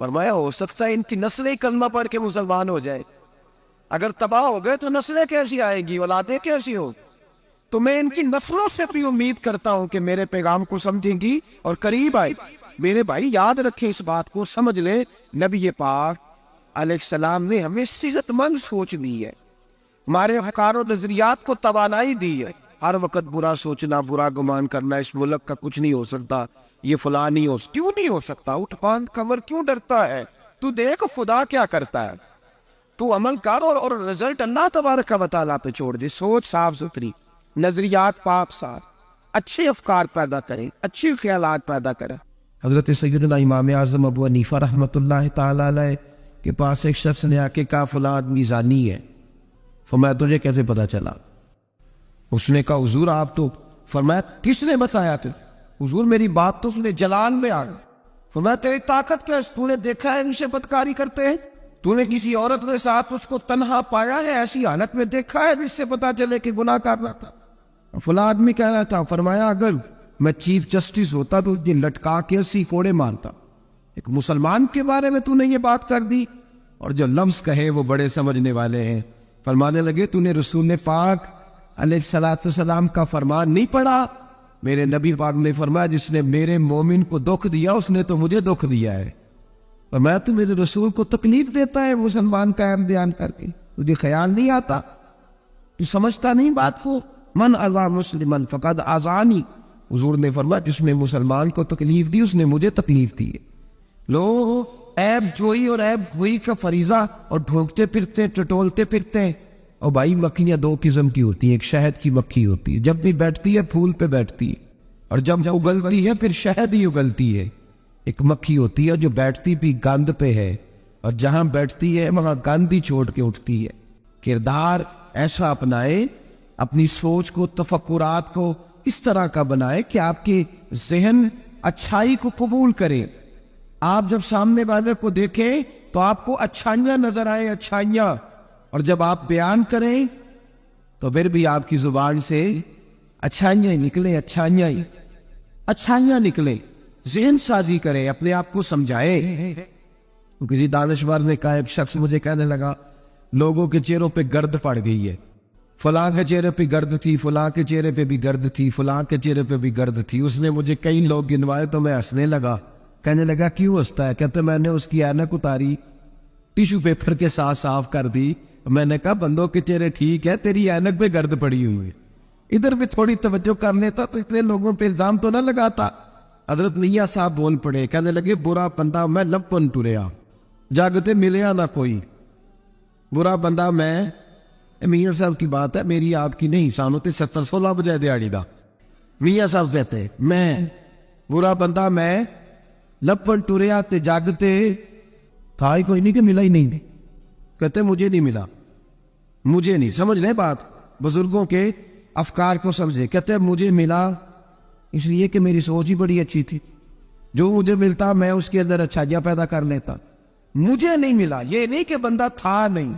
فرمایا ہو سکتا ہے ان کی نسلیں کلمہ پڑھ کے مسلمان ہو جائے، اگر تباہ ہو گئے تو نسلیں کیسی آئیں گی، اولادیں کیسی ہوں؟ تو میں ان کی نسلوں سے بھی امید کرتا ہوں کہ میرے پیغام کو سمجھیں گی اور قریب آئے۔ میرے بھائی یاد رکھیں اس بات کو، سمجھ لیں نبی پاک علیہ السلام نے ہمیں صحت مند سوچ دی ہے، ہمارے افکار و نظریات کو توانائی دی ہے۔ ہر وقت برا سوچنا، برا گمان کرنا اس ملک کا کچھ نہیں ہو سکتا، یہ فلاں نہیں ہو، کیوں نہیں ہو سکتا؟ اٹھ باندھ کمر کیوں ڈرتا ہے؟ تو دیکھ خدا کیا کرتا ہے، تو عمل کر اور رزلٹ اللہ تبارک و تعالیٰ پہ چھوڑ دے۔ سوچ صاف ستھری، نظریات پاک صاف، اچھے افکار پیدا کریں، اچھے خیالات پیدا کریں۔ حضرت سیدنا امام اعظم ابو حنیفہ رحمۃ اللہ تعالیٰ علیہ کے پاس ایک شخص نے آ کے کہا فلاں آدمی زانی ہے۔ فرمایا تجھے کیسے پتا چلا؟ اس نے کہا حضور آپ تو، فرمایا کس نے بتایا تھے؟ حضور میری بات تو سنے، جلال میں آ گئی۔ فرمایا تیری طاقت کیا ہے؟ تو نے دیکھا ہے اسے بدکاری کرتے ہیں؟ تو نے کسی عورت کے ساتھ اس کو تنہا پایا ہے، ایسی حالت میں دیکھا ہے جس سے پتا چلے کہ گناہ کر رہا تھا؟ فلاں آدمی کہہ رہا تھا۔ فرمایا اگر میں چیف جسٹس ہوتا تو یہ لٹکا کے 80 کوڑے مارتا۔ ایک مسلمان کے بارے میں تو نے یہ بات کر دی، اور جو لفظ کہے وہ بڑے سمجھنے والے ہیں۔ فرمانے لگے تو نے رسول پاک علیہ السلام کا فرمان نہیں پڑھا؟ میرے نبی پاک نے فرمایا جس نے میرے مومن کو دکھ دیا اس نے تو مجھے دکھ دیا ہے۔ فرمایا تو میرے رسول کو تکلیف دیتا ہے مسلمان کا عیب بیان کر کے، تجھے خیال نہیں آتا؟ تو سمجھتا نہیں بات کو؟ من اذا مسلما فقد اذانی، حضور نے فرمایا جس نے مسلمان کو تکلیف دی اس نے مجھے تکلیف دی ہے۔ لوگ عیب جوئی اور عیب گوئی کا فریضہ اور ڈھونکتے پھرتے ہیں، ٹٹولتے پھرتے ہیں۔ اور بھائی مکھیاں دو قسم کی ہوتی ہیں، ایک شہد کی مکھی ہوتی ہے، جب بھی بیٹھتی ہے پھول پہ بیٹھتی ہے، اور جب اگلتی ہے پھر شہد ہی اگلتی ہے۔ ایک مکھی ہوتی ہے جو بیٹھتی بھی گند پہ ہے، اور جہاں بیٹھتی ہے وہاں گند ہی چھوڑ کے اٹھتی ہے۔ کردار ایسا اپنائے، اپنی سوچ کو، تفکرات کو اس طرح کا بنائے کہ آپ کے ذہن اچھائی کو قبول کرے۔ آپ جب سامنے والے کو دیکھیں تو آپ کو اچھائیاں نظر آئیں، اچھائیاں، اور جب آپ بیان کریں تو پھر بھی آپ کی زبان سے اچھائیاں ہی نکلیں، اچھائیاں نکلیں۔ ذہن سازی کریں، اپنے آپ کو سمجھائیں۔ تو کسی دانشور نے کہا، ایک شخص مجھے کہنے لگا لوگوں کے چہروں پہ گرد پڑ گئی ہے، فلاں کے چہرے پہ گرد تھی، فلاں کے چہرے پہ بھی گرد تھی، فلاں کے چہرے پہ بھی گرد تھی۔ اس نے مجھے کئی لوگ گنوائے تو میں ہنسنے لگا۔ کہنے لگا کیوں ہنستا ہے؟ کہتے میں نے اس کی اینک اتاری، ٹیشو پیپر کے ساتھ صاف کر دی۔ میں نے کہا بندوں کے چہرے ٹھیک ہے، تیری اینک پہ گرد پڑی ہوئی ہے، ادھر بھی تھوڑی توجہ کر لیتا تو اتنے لوگوں پہ الزام تو نہ لگاتا۔ حضرت میاں صاحب بول پڑے، کہنے لگے برا بندہ میں لپن ٹریا، جاگتے ملیا نہ کوئی۔ برا بندہ میں، میاں صاحب کی بات ہے، میری آپ کی نہیں، سانو تے 70-16 بجے دیہڑی دا۔ میاں صاحب کہتے میں برا بندہ میں لپن ٹریا تے جاگتے تھا ہی کوئی نہیں کہ ملا ہی نہیں۔ کہتے مجھے نہیں ملا، مجھے نہیں۔ سمجھ لیں بات، بزرگوں کے افکار کو سمجھے۔ کہتے مجھے ملا اس لیے کہ میری سوچ ہی بڑی اچھی تھی، جو مجھے ملتا میں اس کے اندر اچھائیاں پیدا کر لیتا۔ مجھے نہیں ملا، یہ نہیں کہ بندہ تھا نہیں،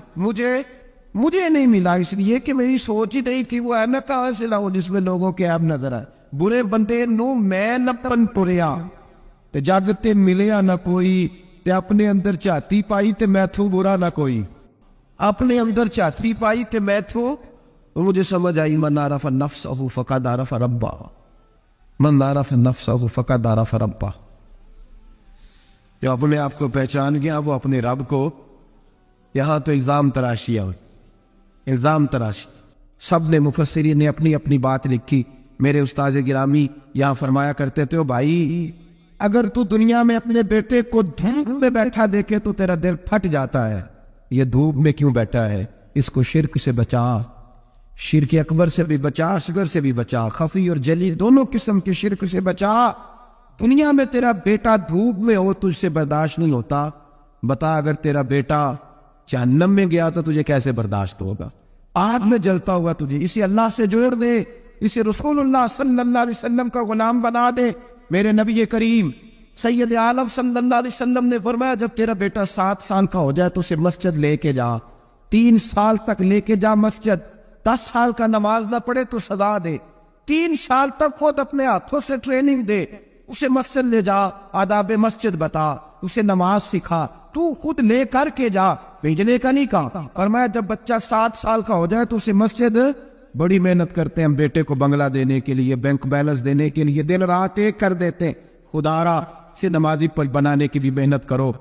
مجھے نہیں ملا اس لیے کہ میری سوچ ہی نہیں تھی۔ وہ اینک کہاں سے لاؤں جس میں لوگوں کے عیب نظر آئے؟ برے بندے نو میں لپن ٹریا تے جاگتے ملیا نہ کوئی، تے اپنے اندر چاہتی پائی تے میں تھوں برا نہ کوئی۔ اپنے اندر چاہتی پائی تے میں تھوں، اور مجھے سمجھ آئی من عرف نفسہ فقد عرف ربہ، من عرف نفسہ فقد عرف ربہ۔ جو اپنے آپ کو پہچان گیا وہ اپنے رب کو۔ یہاں تو الزام تراشی ہے، الزام تراشی۔ سب نے مفسرین نے اپنی اپنی بات لکھی۔ میرے استاد گرامی یہاں فرمایا کرتے تھے، بھائی اگر تو دنیا میں اپنے بیٹے کو دھوپ میں بیٹھا دیکھے تو تیرا دل پھٹ جاتا ہے، یہ دھوپ میں کیوں بیٹھا ہے؟ اس کو شرک سے بچا، شرک اکبر سے بھی بچا، اصغر سے بھی بچا، خفی اور جلی دونوں قسم کے شرک سے بچا۔ دنیا میں تیرا بیٹا دھوپ میں ہو تجھ سے برداشت نہیں ہوتا، بتا اگر تیرا بیٹا جہنم میں گیا تو تجھے کیسے برداشت ہوگا؟ آگ میں جلتا ہوا تجھے، اسے اللہ سے جوڑ دے، اسے رسول اللہ صلی اللہ علیہ وسلم کا غلام بنا دے۔ میرے نبی کریم سید عالم صلی اللہ علیہ وسلم نے فرمایا جب تیرا بیٹا 7 سال کا ہو جائے تو اسے مسجد لے کے جا، 3 سال تک لے کے جا مسجد، 10 سال کا نماز نہ پڑھے تو سزا دے، 3 سال تک خود اپنے ہاتھوں سے ٹریننگ دے، اسے مسجد لے جا، آداب مسجد بتا، اسے نماز سکھا، تو خود لے کر کے جا، بھیجنے کا نہیں کہا۔ اور میں جب بچہ 7 سال کا ہو جائے تو اسے مسجد، بڑی محنت کرتے ہیں ہم بیٹے کو بنگلہ دینے کے لیے، بینک بیلنس دینے کے لیے، دن رات ایک کر دیتے ہیں، خدا را سے نمازی بنانے کی بھی محنت کرو۔